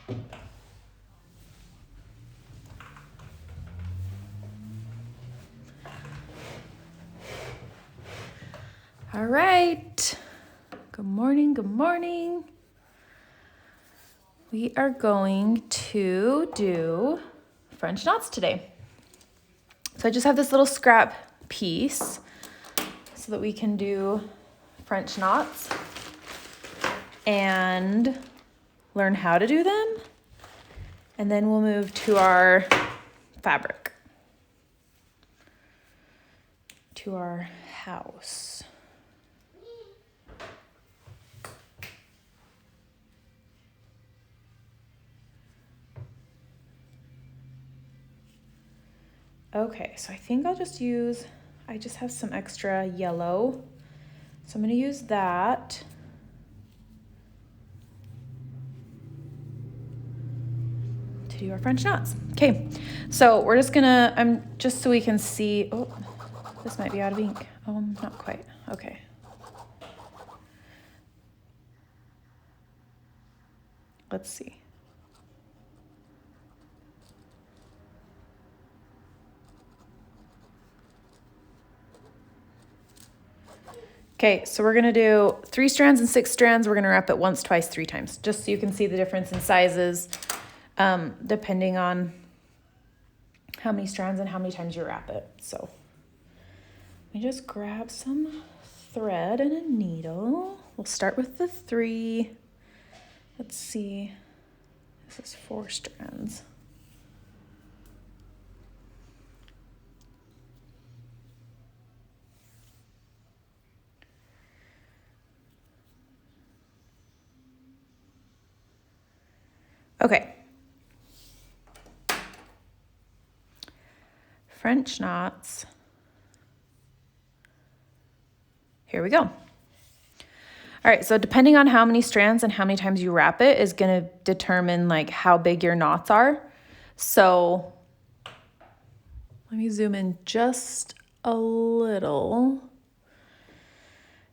All right. Good morning. Good morning. We are going to do French knots today. So I just have this little scrap piece so that we can do French knots and learn how to do them. And then we'll move to our fabric, to our house. Okay, so I think I just have some extra yellow. So I'm gonna use that. To do our French knots. Okay, so we're just gonna, just so we can see, oh, this might be out of ink. Oh, not quite, okay. Let's see. Okay, so we're gonna do 3 strands and 6 strands. We're gonna wrap it once, twice, 3 times, just so you can see the difference in sizes, depending on how many strands and how many times you wrap it. So let me just grab some thread and a needle. We'll start with the 3. Let's see, this is 4 strands. Okay. French knots. Here we go. All right, so depending on how many strands and how many times you wrap it is going to determine like how big your knots are. So let me zoom in just a little.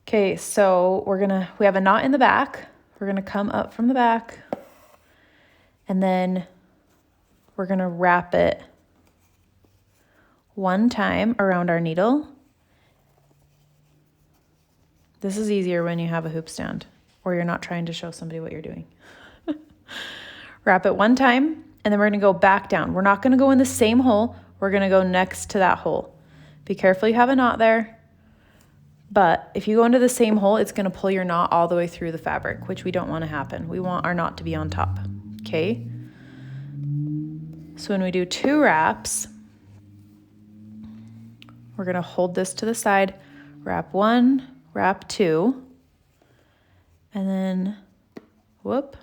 Okay, so we have a knot in the back. We're gonna come up from the back and then we're gonna wrap it 1 time around our needle. This is easier when you have a hoop stand or you're not trying to show somebody what you're doing. Wrap it 1 time and then we're gonna go back down. We're not gonna go in the same hole. We're gonna go next to that hole. Be careful you have a knot there. But if you go into the same hole, it's gonna pull your knot all the way through the fabric, which we don't wanna happen. We want our knot to be on top, okay? So when we do 2 wraps, we're gonna hold this to the side, wrap 1, wrap 2, and then, whoop.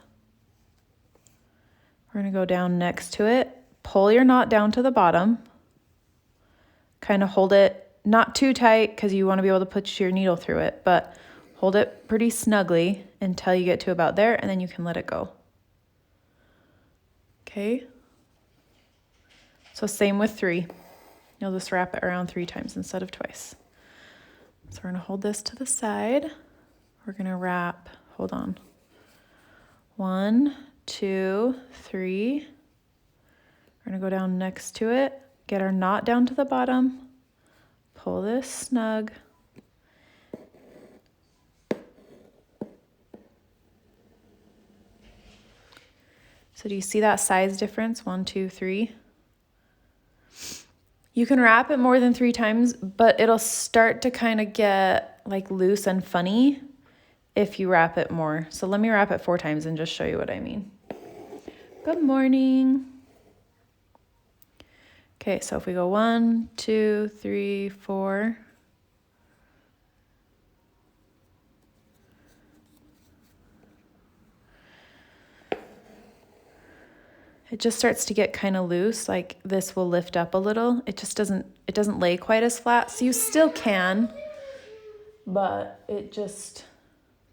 We're gonna go down next to it, pull your knot down to the bottom, kind of hold it not too tight because you want to be able to put your needle through it, but hold it pretty snugly until you get to about there and then you can let it go. Okay. So same with 3. You'll just wrap it around 3 times instead of twice. So we're gonna hold this to the side. We're gonna wrap, hold on. 1, 2, 3. We're gonna go down next to it, get our knot down to the bottom, pull this snug. So do you see that size difference? 1, 2, 3. You can wrap it more than 3 times, but it'll start to kind of get like loose and funny if you wrap it more. So let me wrap it 4 times and just show you what I mean. Good morning. Okay, so if we go 1, 2, 3, 4. It just starts to get kind of loose, like this will lift up a little. It doesn't lay quite as flat. So you still can, but it just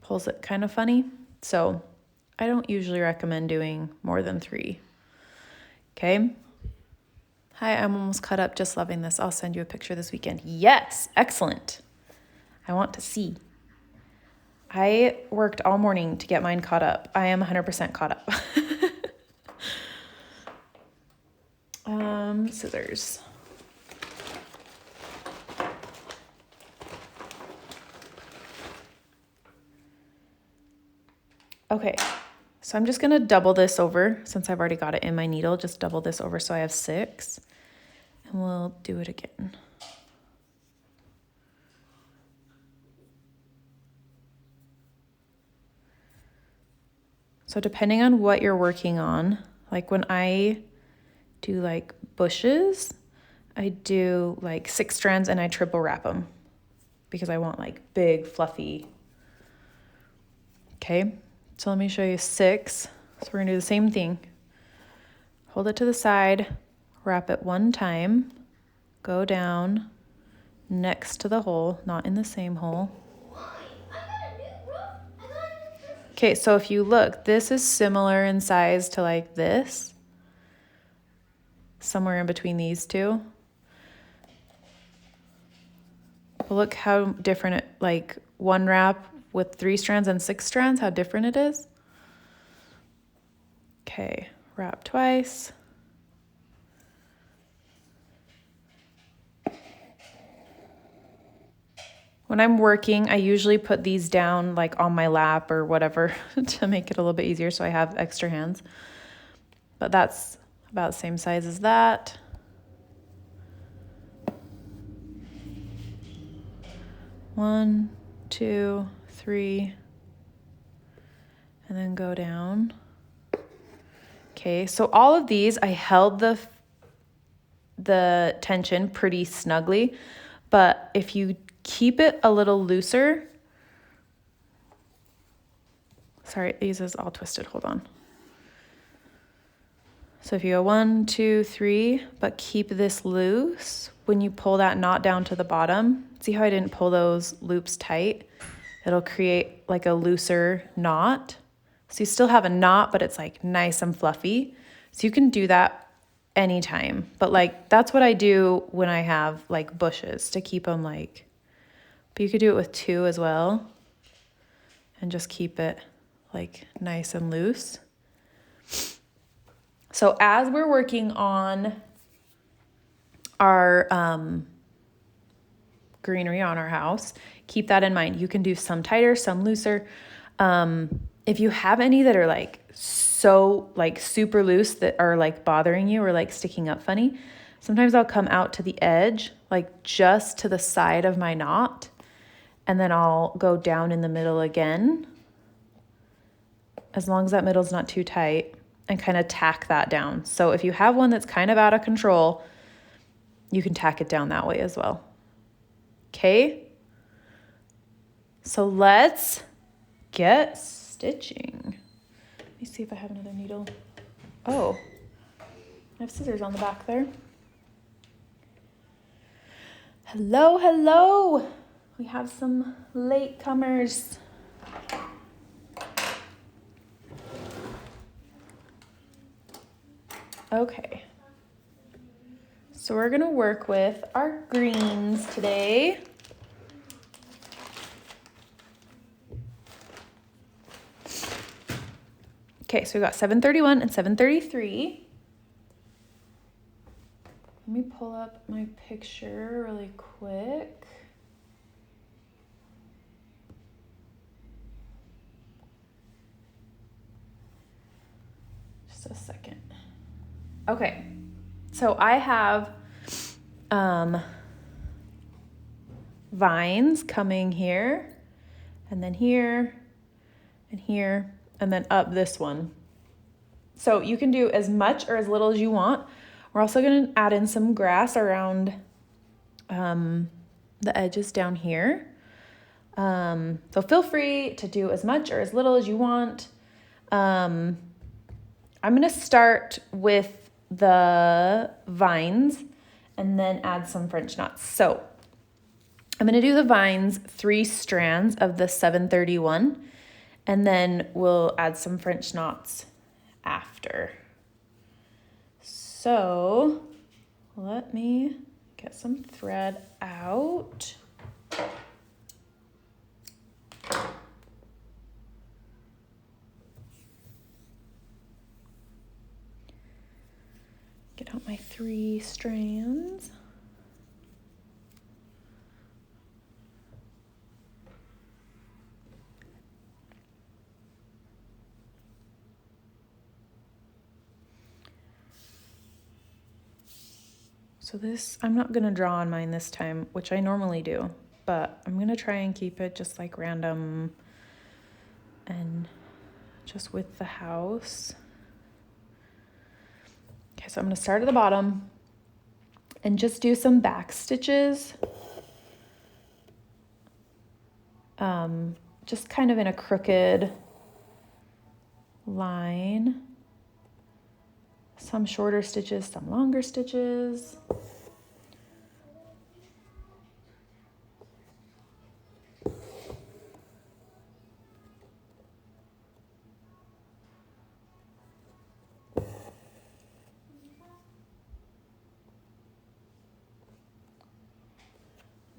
pulls it kind of funny. So I don't usually recommend doing more than 3. Okay. Hi, I'm almost caught up, just loving this. I'll send you a picture this weekend. Yes, excellent. I want to see. I worked all morning to get mine caught up. I am 100% caught up. scissors. Okay, so I'm just gonna double this over since I've already got it in my needle, just double this over so I have 6, and we'll do it again. So depending on what you're working on, like when I do like bushes, I do like 6 strands and I triple wrap them because I want like big, fluffy. Okay, so let me show you 6. So we're gonna do the same thing. Hold it to the side, wrap it 1 time, go down next to the hole, not in the same hole. Okay, so if you look, this is similar in size to like this, somewhere in between these two. But look how different it, like 1 wrap with 3 strands and 6 strands, how different it is. Okay, wrap twice. When I'm working, I usually put these down like on my lap or whatever to make it a little bit easier so I have extra hands. But that's about the same size as that. One, 2, 3, and then go down. Okay, so all of these, I held the tension pretty snugly, but if you keep it a little looser, sorry, these is all twisted, hold on. So if you go 1, 2, 3, but keep this loose, when you pull that knot down to the bottom, see how I didn't pull those loops tight? It'll create like a looser knot. So you still have a knot, but it's like nice and fluffy. So you can do that anytime, but like that's what I do when I have like bushes to keep them like, but you could do it with 2 as well and just keep it like nice and loose. So as we're working on our greenery on our house, keep that in mind. You can do some tighter, some looser. If you have any that are like so like super loose that are like bothering you or like sticking up funny, sometimes I'll come out to the edge, like just to the side of my knot, and then I'll go down in the middle again, as long as that middle's not too tight, and kind of tack that down. So if you have one that's kind of out of control, you can tack it down that way as well. Okay? So let's get stitching. Let me see if I have another needle. Oh, I have scissors on the back there. Hello, hello. We have some latecomers. Okay. So we're gonna work with our greens today. Okay, so we got 731 and 733. Let me pull up my picture really quick. Just a second. Okay, so I have vines coming here, and then here, and here, and then up this one. So you can do as much or as little as you want. We're also going to add in some grass around the edges down here. So feel free to do as much or as little as you want. I'm going to start with the vines and then add some French knots. So I'm going to do the vines 3 strands of the 731, and then we'll add some French knots after. So let me get some thread out. Get out my 3 strands. So this, I'm not gonna draw on mine this time, which I normally do, but I'm gonna try and keep it just like random and just with the house. Okay, so I'm gonna start at the bottom and just do some back stitches. Just kind of in a crooked line. Some shorter stitches, some longer stitches.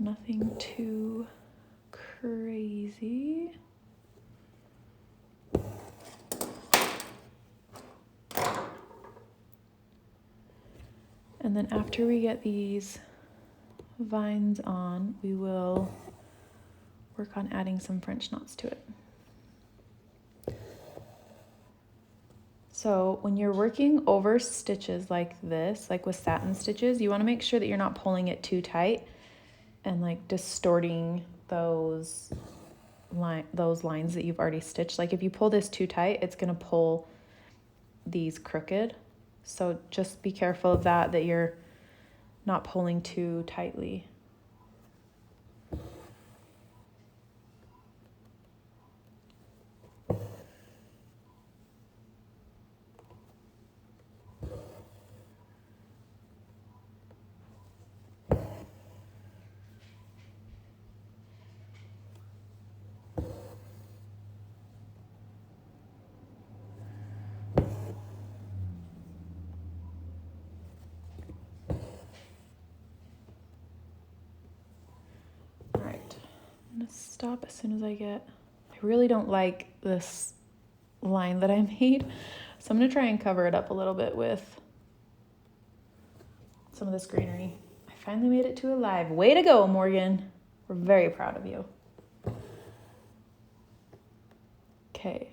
Nothing too crazy. And then after we get these vines on, we will work on adding some French knots to it. So when you're working over stitches like this, like with satin stitches, you want to make sure that you're not pulling it too tight and like distorting those lines that you've already stitched. Like if you pull this too tight, it's going to pull these crooked. So just be careful of that, that you're not pulling too tightly. I'm gonna stop as soon as I really don't like this line that I made, so I'm gonna try and cover it up a little bit with some of this greenery. I finally made it to alive. Way to go, Morgan. We're very proud of you. Okay,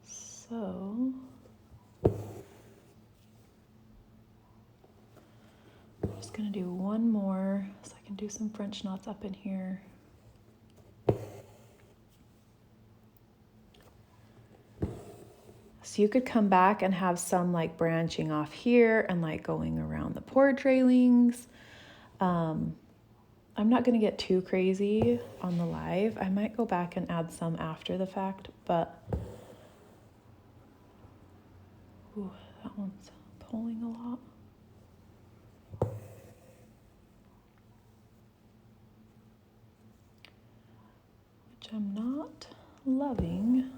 so I'm just gonna do one more so I can do some French knots up in here. So you could come back and have some like branching off here and like going around the porch railings. I'm not gonna get too crazy on the live. I might go back and add some after the fact, but ooh, that one's pulling a lot. Which I'm not loving.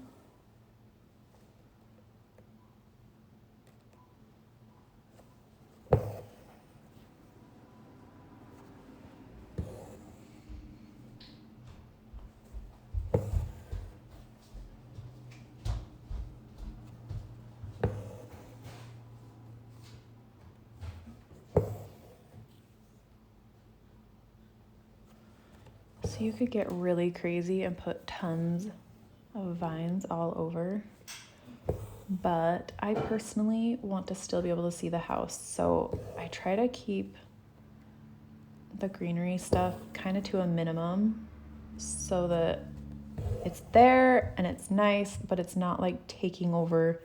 So you could get really crazy and put tons of vines all over, but I personally want to still be able to see the house, so I try to keep the greenery stuff kind of to a minimum so that it's there and it's nice, but it's not like taking over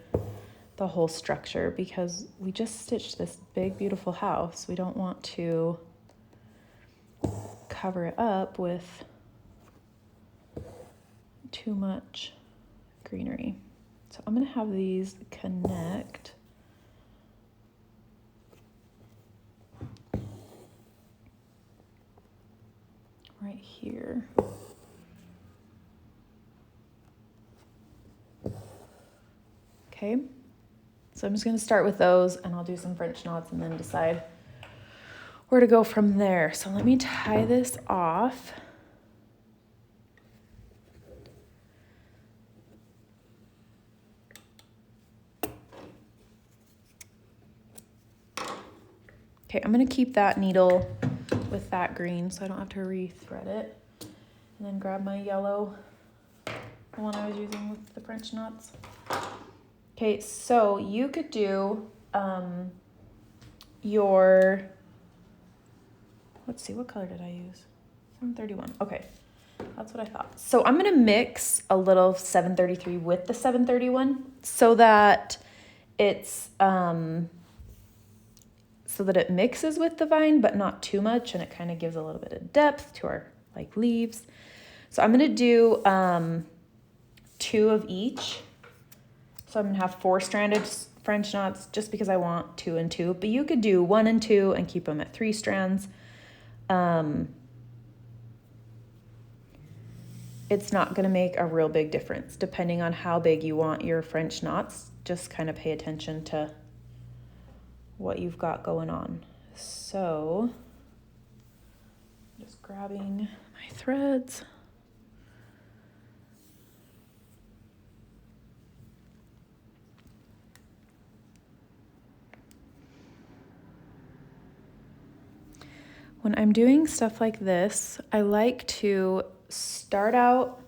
the whole structure, because we just stitched this big beautiful house. We don't want to cover it up with too much greenery. So I'm gonna have these connect. Right here. Okay, so I'm just gonna start with those and I'll do some French knots and then decide where to go from there. So let me tie this off. Okay, I'm gonna keep that needle with that green so I don't have to re-thread it. And then grab my yellow, the one I was using with the French knots. Okay, so you could do let's see, what color did I use? 731, okay, that's what I thought. So I'm gonna mix a little 733 with the 731 so that it's, so that it mixes with the vine, but not too much, and it kind of gives a little bit of depth to our like leaves. So I'm gonna do 2 of each. So I'm gonna have 4 stranded French knots just because I want 2 and 2, but you could do 1 and 2 and keep them at 3 strands. It's not gonna make a real big difference depending on how big you want your French knots. Just kind of pay attention to what you've got going on. So, just grabbing my threads. When I'm doing stuff like this, I like to start out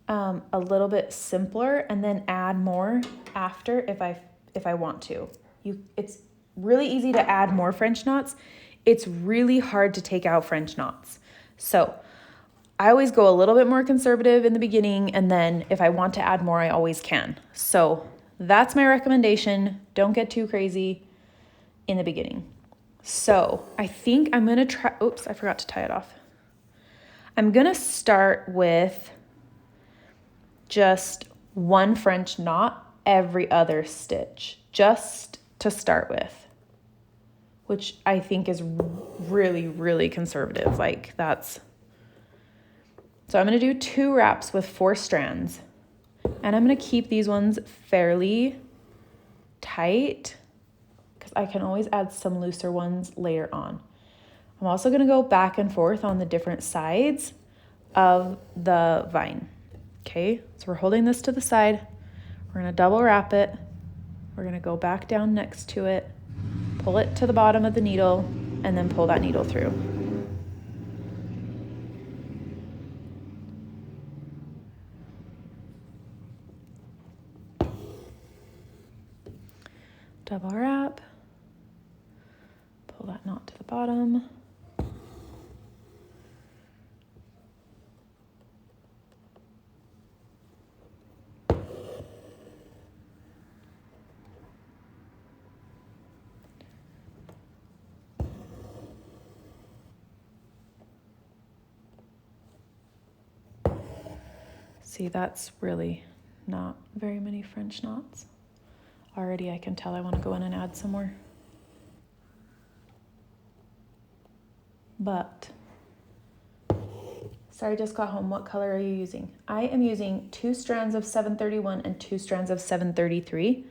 a little bit simpler and then add more after if I want to. It's really easy to add more French knots. It's really hard to take out French knots. So I always go a little bit more conservative in the beginning, and then if I want to add more, I always can. So that's my recommendation. Don't get too crazy in the beginning. So I think I'm gonna try, oops, I forgot to tie it off. I'm gonna start with just 1 French knot every other stitch, just to start with, which I think is really, really conservative. Like that's, so I'm gonna do 2 wraps with 4 strands, and I'm gonna keep these ones fairly tight because I can always add some looser ones later on. I'm also gonna go back and forth on the different sides of the vine. Okay, so we're holding this to the side. We're gonna double wrap it. We're gonna go back down next to it, pull it to the bottom of the needle, and then pull that needle through. Double wrap, pull that knot to the bottom. See, that's really not very many French knots. Already I can tell I want to go in and add some more. But, sorry, just got home. What color are you using? I am using 2 strands of 731 and 2 strands of 733.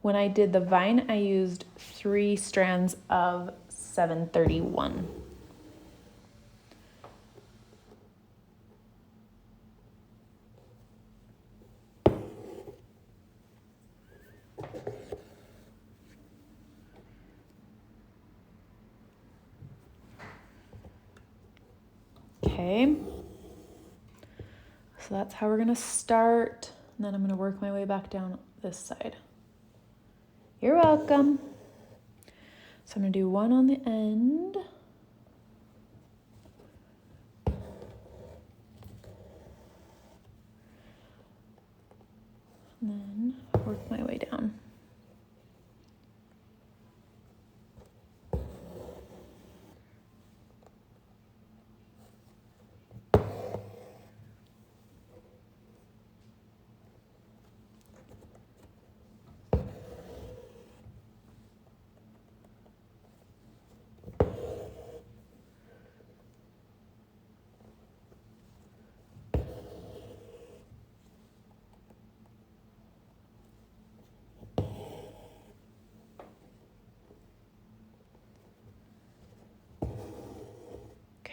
When I did the vine, I used 3 strands of 731. Okay, so that's how we're gonna start, and then I'm gonna work my way back down this side. You're welcome. So I'm gonna do 1 on the end. And then work my way down.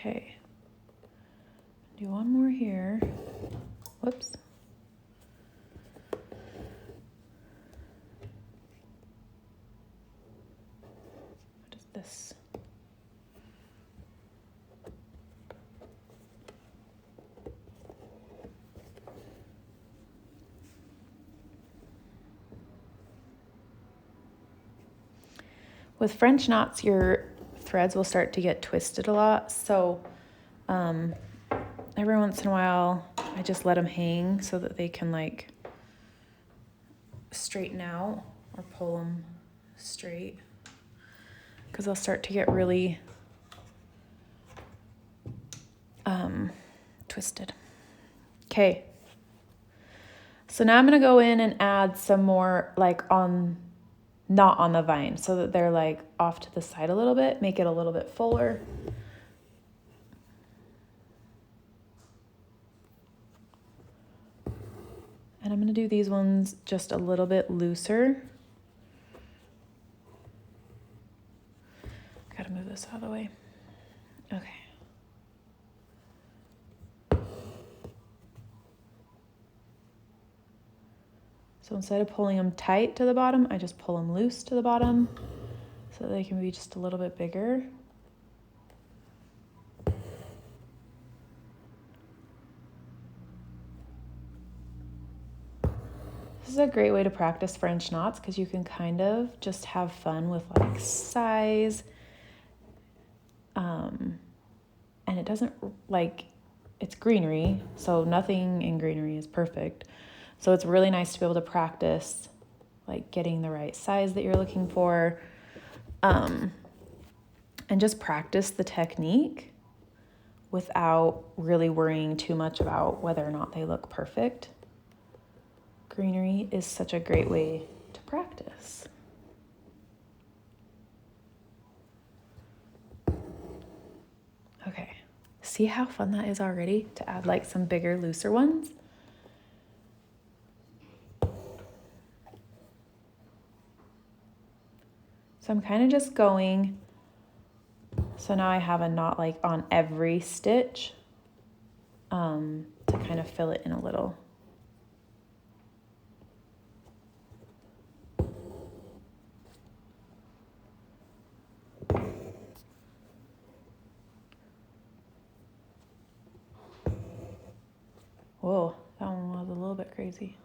Okay, do 1 more here. Whoops. this. With French knots, your threads will start to get twisted a lot. So every once in a while, I just let them hang so that they can like straighten out or pull them straight, because they'll start to get really twisted. Okay. So now I'm going to go in and add some more like not on the vine, so that they're like off to the side a little bit, make it a little bit fuller. And I'm going to do these ones just a little bit looser. Got to move this out of the way. Okay. So instead of pulling them tight to the bottom, I just pull them loose to the bottom so that they can be just a little bit bigger. This is a great way to practice French knots, because you can kind of just have fun with like size. And it doesn't like, it's greenery, so nothing in greenery is perfect. So it's really nice to be able to practice like getting the right size that you're looking for, and just practice the technique without really worrying too much about whether or not they look perfect. Greenery is such a great way to practice. Okay, see how fun that is already to add like some bigger, looser ones? So I'm kind of just going, so now I have a knot like on every stitch, to kind of fill it in a little. Whoa, that one was a little bit crazy.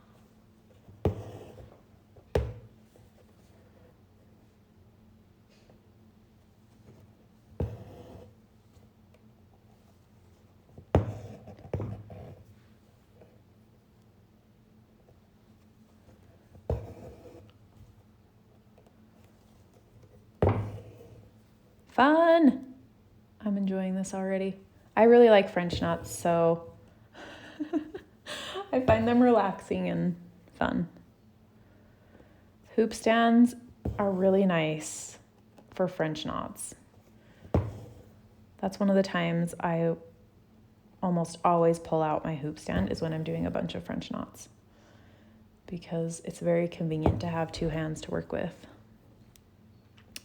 Fun! I'm enjoying this already. I really like French knots, so I find them relaxing and fun. Hoop stands are really nice for French knots. That's one of the times I almost always pull out my hoop stand, is when I'm doing a bunch of French knots, because it's very convenient to have two hands to work with.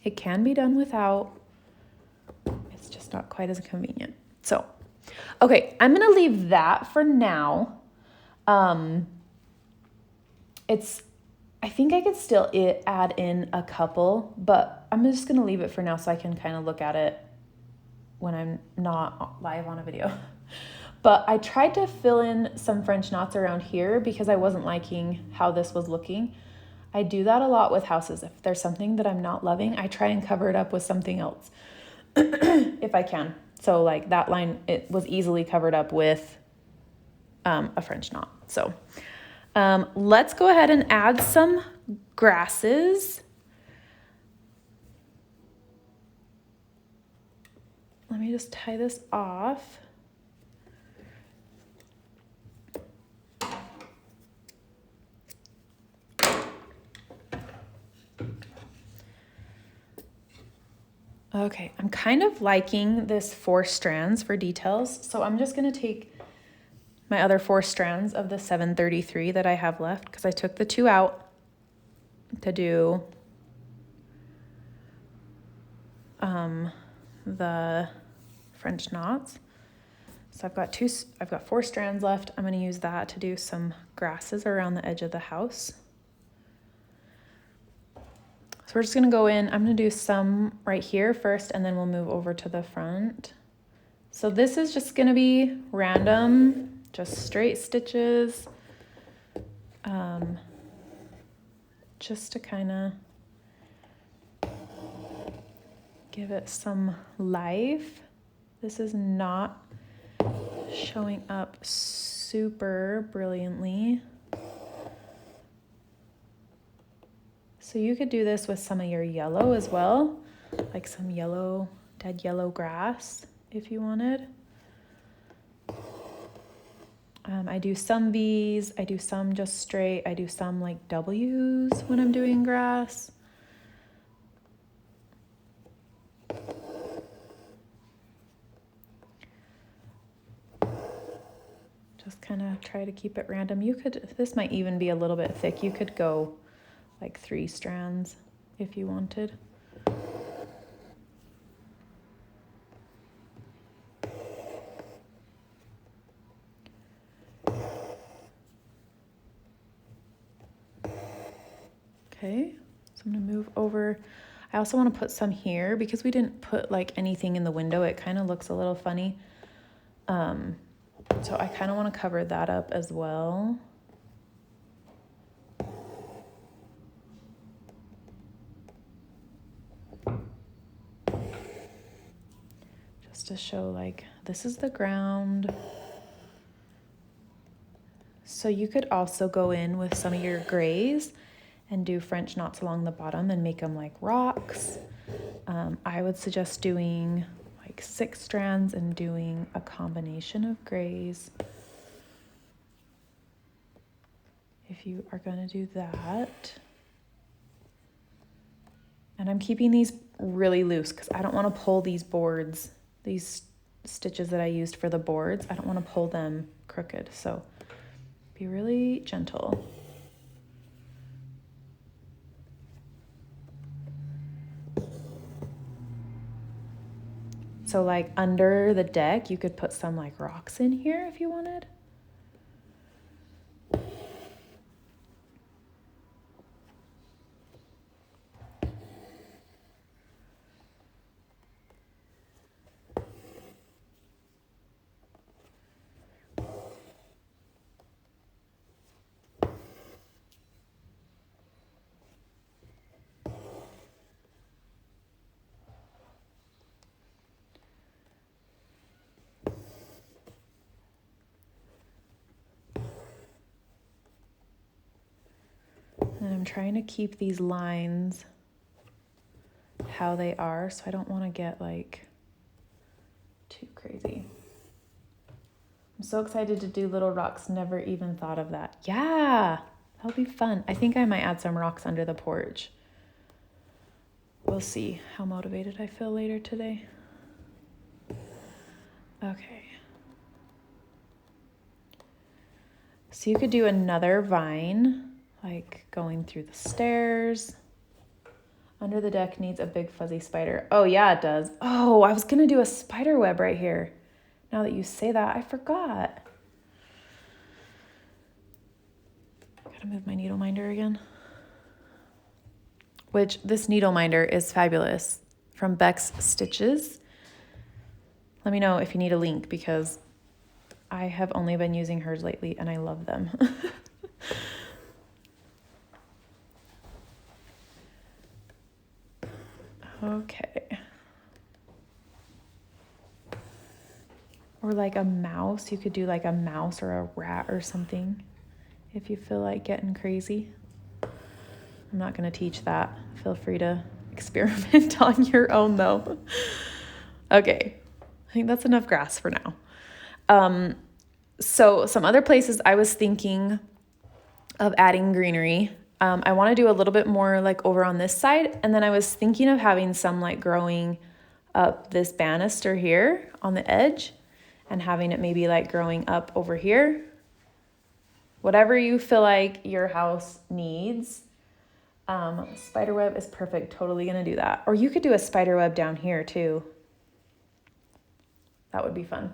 It can be done without, it's just not quite as convenient. So, okay, I'm gonna leave that for now. I think I could still add in a couple, but I'm just gonna leave it for now so I can kind of look at it when I'm not live on a video. But I tried to fill in some French knots around here because I wasn't liking how this was looking. I do that a lot with houses. If there's something that I'm not loving, I try and cover it up with something else if I can. So like that line, it was easily covered up with a French knot. So let's go ahead and add some grasses. Let me just tie this off. Okay, I'm kind of liking this 4 strands for details, so I'm just going to take my other 4 strands of the 733 that I have left, because I took the 2 out to do the French knots. So I've got 4 strands left. I'm going to use that to do some grasses around the edge of the house. So So we're just gonna go in, I'm gonna do some right here first, and then we'll move over to the front. So this is just gonna be random, just straight stitches, just to kind of give it some life. This is not showing up super brilliantly. So you could do this with some of your yellow as well, like some yellow, dead yellow grass if you wanted. I do some V's, I do some just straight, I do some like W's when I'm doing grass. Just kind of try to keep it random. You could, this might even be a little bit thick. You could go like 3 strands if you wanted. Okay, so I'm gonna move over. I also want to put some here because we didn't put like anything in the window. It kind of looks a little funny. So I kind of want to cover that up as well. Just to show like this is the ground. So you could also go in with some of your grays and do French knots along the bottom and make them like rocks. I would suggest doing like 6 strands and doing a combination of grays if you are going to do that. And I'm keeping these really loose because I don't want to pull these boards, these stitches that I used for the boards, I don't want to pull them crooked. So be really gentle. So like under the deck, you could put some like rocks in here if you wanted. And I'm trying to keep these lines how they are, so I don't want to get like too crazy. I'm so excited to do little rocks, never even thought of that. Yeah, that'll be fun. I think I might add some rocks under the porch. We'll see how motivated I feel later today. Okay. So you could do another vine, like going through the stairs. Under the deck needs a big fuzzy spider. Oh yeah, it does. Oh, I was gonna do a spider web right here. Now that you say that, I forgot. Gotta move my needle minder again. Which this needle minder is fabulous from Beck's Stitches. Let me know if you need a link because I have only been using hers lately and I love them. Okay. Or like a mouse. You could do like a mouse or a rat or something if you feel like getting crazy. I'm not going to teach that. Feel free to experiment on your own though. Okay. I think that's enough grass for now. So some other places I was thinking of adding greenery. I want to do a little bit more like over on this side. And then I was thinking of having some like growing up this banister here on the edge and having it maybe like growing up over here. Whatever you feel like your house needs. Spiderweb is perfect. Totally going to do that. Or you could do a spiderweb down here too. That would be fun.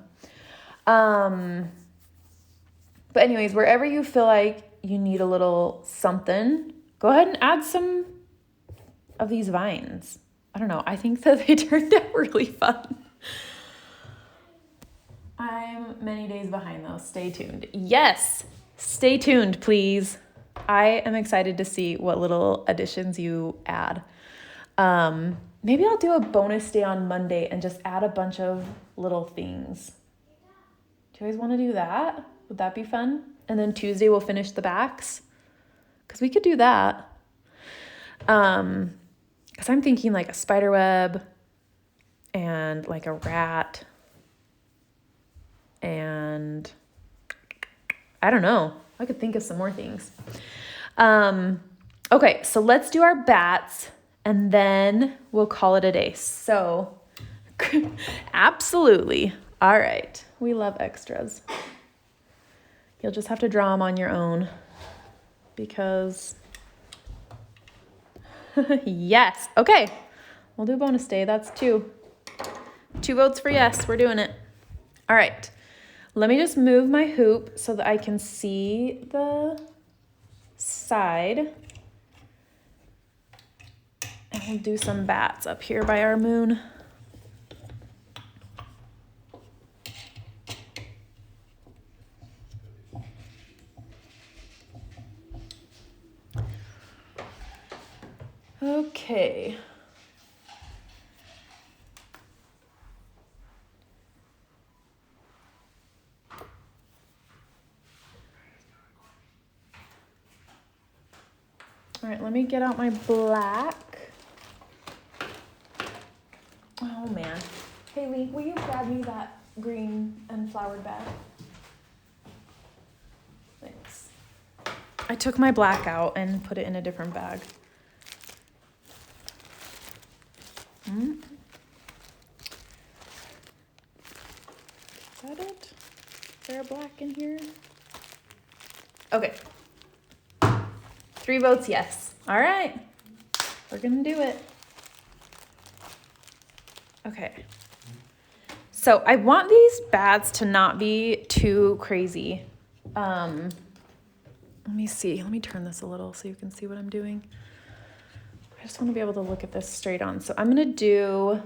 But anyways, wherever you feel like you need a little something, go ahead and add some of these vines. I don't know. I think that they turned out really fun. I'm many days behind though. Stay tuned. Yes, stay tuned, please. I am excited to see what little additions you add. Maybe I'll do a bonus day on Monday and just add a bunch of little things. Do you guys want to do that? Would that be fun? And then Tuesday we'll finish the backs. Because we could do that. Because I'm thinking like a spider web and like a rat. And I don't know. I could think of some more things. Okay, so let's do our bats and then we'll call it a day. So, absolutely. All right. We love extras. You'll just have to draw them on your own because, yes. Okay, we'll do bonus day. That's 2. 2 votes for yes. We're doing it. All right. Let me just move my hoop so that I can see the side. And we'll do some bats up here by our moon. Okay. All right, let me get out my black. Oh man. Haley, will you grab me that green and flowered bag? Thanks. I took my black out and put it in a different bag. Is that it? Is there a black in here? Okay. 3 votes yes. All right. We're gonna do it. Okay. So I want these bats to not be too crazy. Let me see. Let me turn this a little so you can see what I'm doing. I just want to be able to look at this straight on. So I'm going to do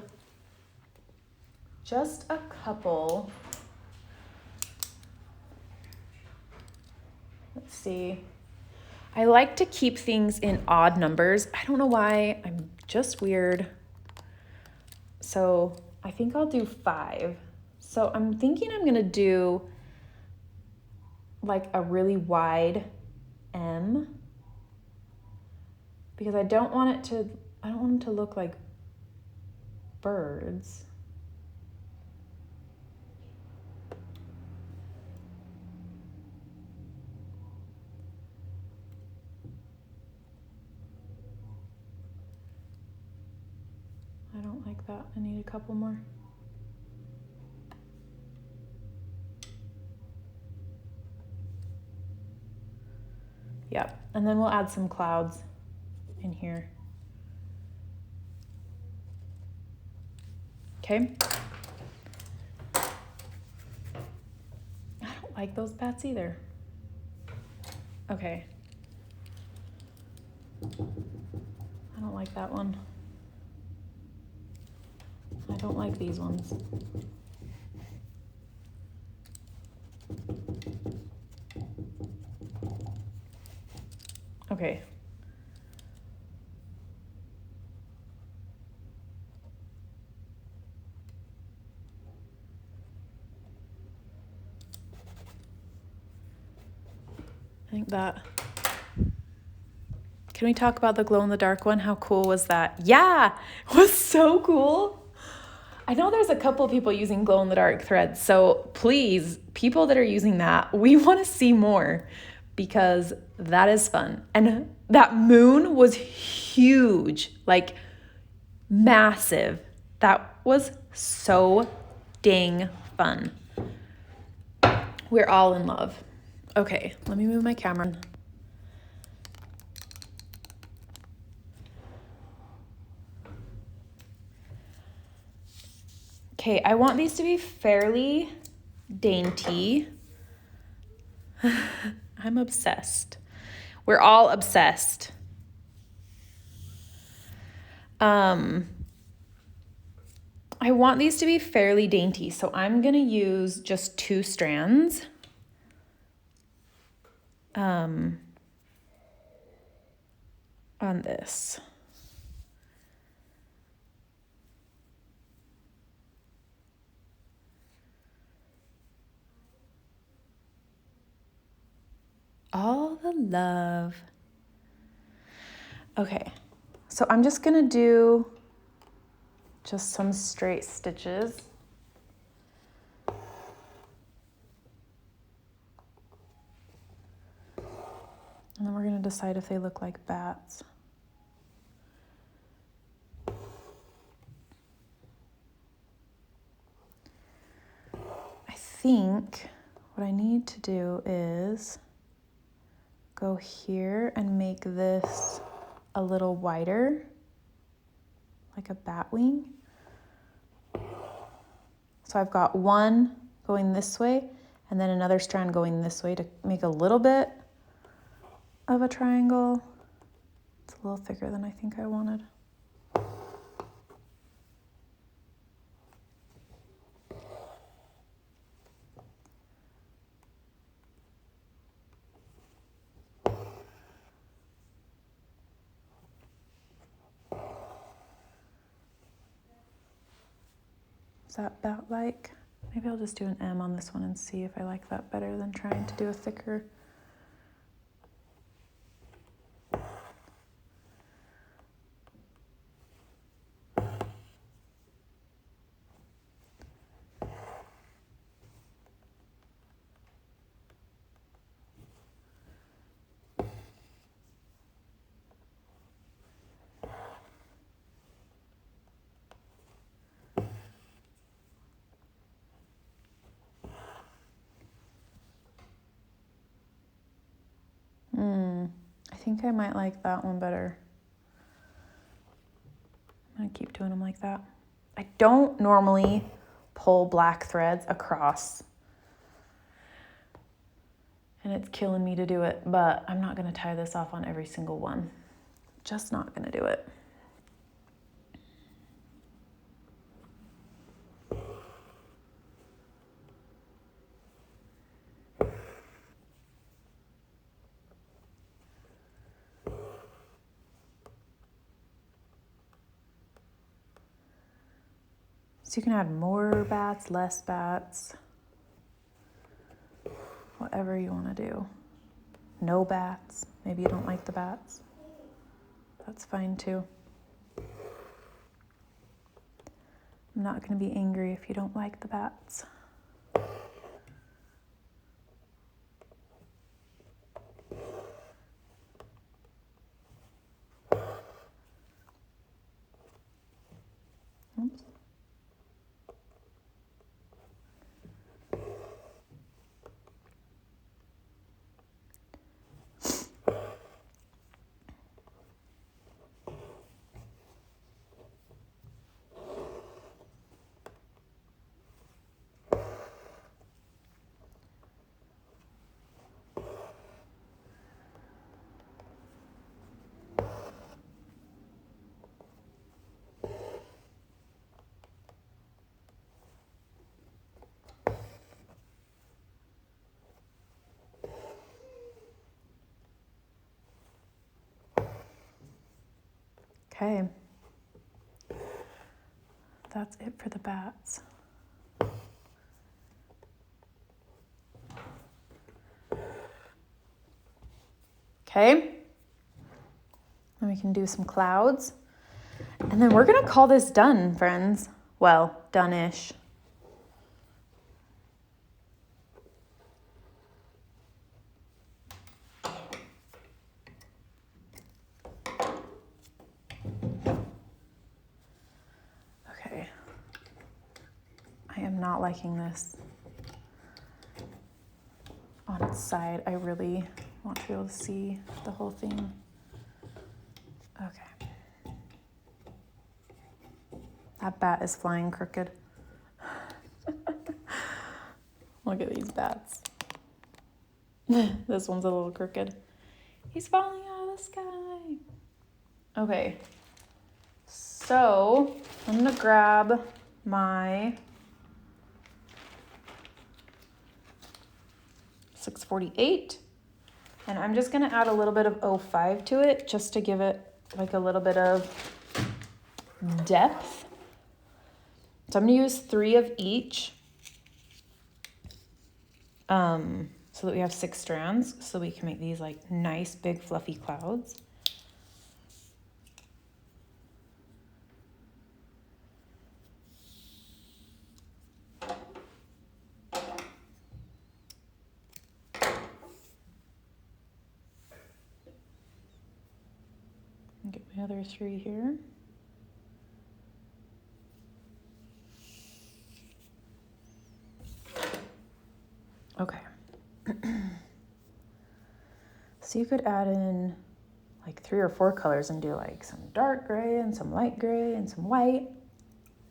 just a couple. Let's see. I like to keep things in odd numbers. I don't know why. I'm just weird. So I think I'll do 5. So I'm thinking I'm going to do like a really wide M. Because I don't want them to look like birds. I don't like that. I need a couple more. Yep, and then we'll add some clouds in here. Okay. I don't like those bats either. Okay. I don't like that one. I don't like these ones. Okay. I think that. Can we talk about the glow-in-the-dark one? How cool was that? Yeah, it was so cool. I know there's a couple of people using glow-in-the-dark threads, so please, people that are using that, we want to see more because that is fun. And that moon was huge, like massive. That was so dang fun. We're all in love. Okay, let me move my camera. Okay, I want these to be fairly dainty. I'm obsessed. We're all obsessed. I want these to be fairly dainty, so I'm gonna use just 2 strands. On this. All the love. Okay, so I'm just gonna do just some straight stitches. And then we're gonna decide if they look like bats. I think what I need to do is go here and make this a little wider, like a bat wing. So I've got one going this way and then another strand going this way to make a little bit of a triangle. It's a little thicker than I think I wanted. Is that bat-like? Maybe I'll just do an M on this one and see if I like that better than trying to do a thicker. I think I might like that one better. I'm gonna keep doing them like that. I don't normally pull black threads across, and it's killing me to do it, but I'm not gonna tie this off on every single one. Just not gonna do it. So you can add more bats, less bats, whatever you want to do. No bats. Maybe you don't like the bats. That's fine too. I'm not going to be angry if you don't like the bats. Oops. Okay. That's it for the bats. Okay. Then we can do some clouds. And then we're gonna call this done, friends. Well, done-ish. Okay. I am not liking this on its side. I really want to be able to see the whole thing. Okay. That bat is flying crooked. Look at these bats. This one's a little crooked. He's falling out of the sky. Okay. So I'm gonna grab my 648 and I'm just gonna add a little bit of 05 to it just to give it like a little bit of depth. So I'm gonna use 3 of each so that we have 6 strands so we can make these like nice big fluffy clouds. Get my other 3 here. Okay. So you could add in like 3 or 4 colors and do like some dark gray and some light gray and some white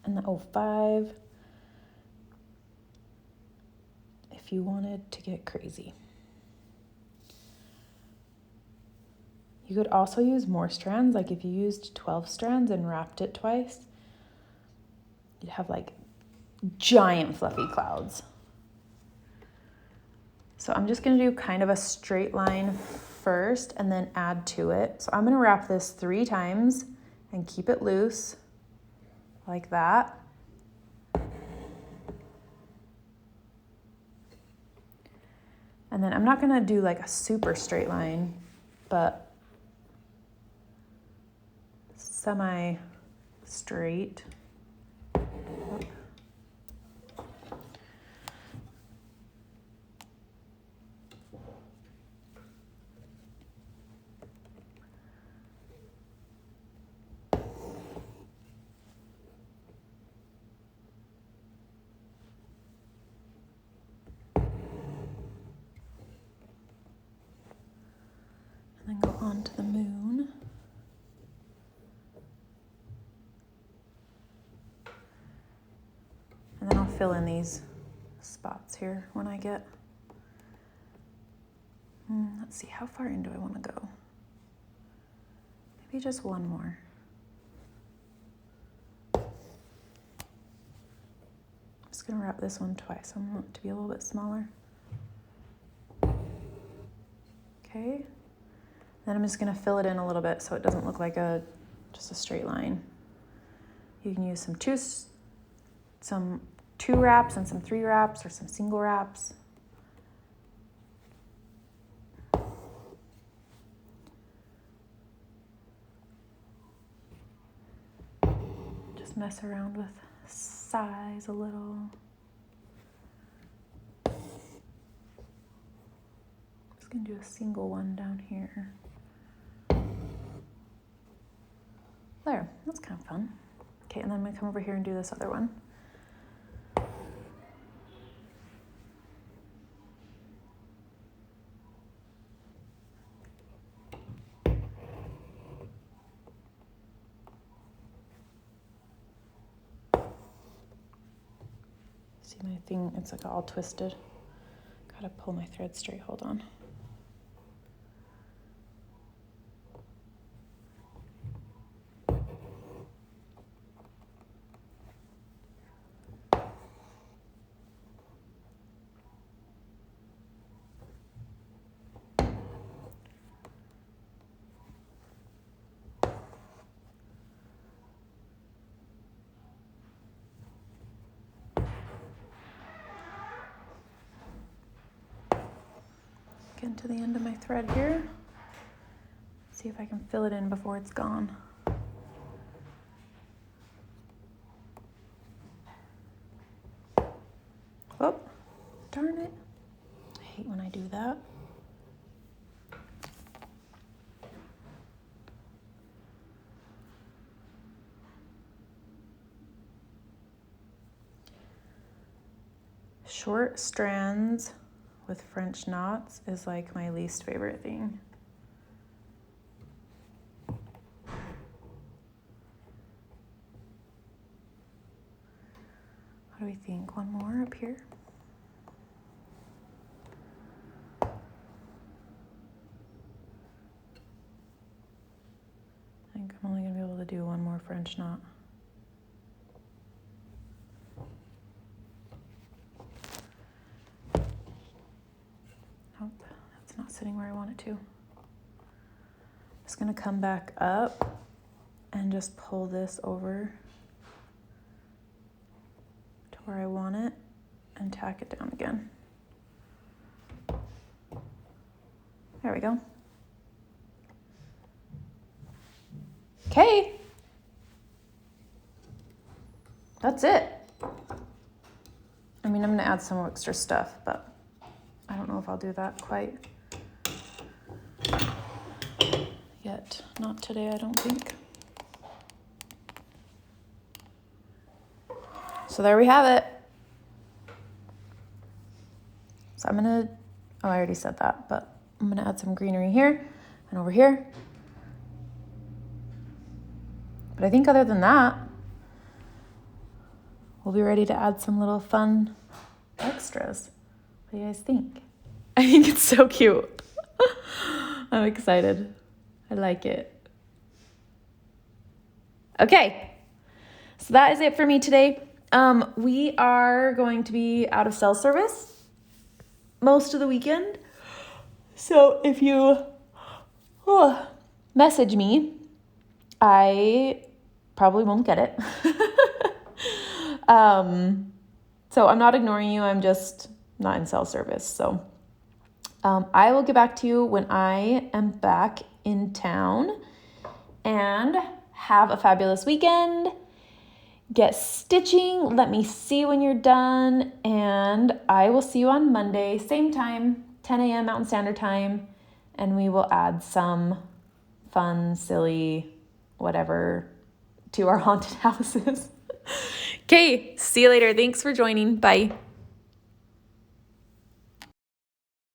and the 05 if you wanted to get crazy. You could also use more strands, like if you used 12 strands and wrapped it twice, you'd have like giant fluffy clouds. So I'm just gonna do kind of a straight line first and then add to it. So I'm gonna wrap this 3 times and keep it loose like that. And then I'm not gonna do like a super straight line, but semi-straight. And then go on to the moon. And then I'll fill in these spots here when I get, let's see, how far in do I want to go? Maybe just one more. I'm just gonna wrap this one twice. I want it to be a little bit smaller. Okay. Then I'm just gonna fill it in a little bit so it doesn't look like just a straight line. You can use some two wraps and some 3 wraps or some single wraps. Just mess around with size a little. Just gonna do a single one down here. There, that's kind of fun. Okay, and then I'm gonna come over here and do this other one. See my thing, it's like all twisted. Gotta pull my thread straight, hold on. Getting to the end of my thread here. See if I can fill it in before it's gone. Oh, darn it. I hate when I do that. Short strands with French knots is like my least favorite thing. What do we think? One more up here? I think I'm only gonna be able to do one more more French knot. Nope, that's not sitting where I want it to. Just gonna come back up and just pull this over to where I want it and tack it down again. There we go. Okay. That's it. I mean, I'm gonna add some extra stuff, but I don't know if I'll do that quite yet. Not today, I don't think. So there we have it. So I'm gonna, oh, I already said that, but I'm gonna add some greenery here and over here. But I think other than that, we'll be ready to add some little fun extras. What do you guys think? I think it's so cute. I'm excited. I like it. Okay, so that is it for me today. We are going to be out of cell service most of the weekend. So if you message me, I probably won't get it. So I'm not ignoring you. I'm just not in cell service. So I will get back to you when I am back in town, and have a fabulous weekend. Get stitching. Let me see when you're done, and I will see you on Monday, same time, 10 a.m. Mountain Standard Time, and we will add some fun, silly, whatever to our haunted houses. Okay, see you later. Thanks for joining. Bye.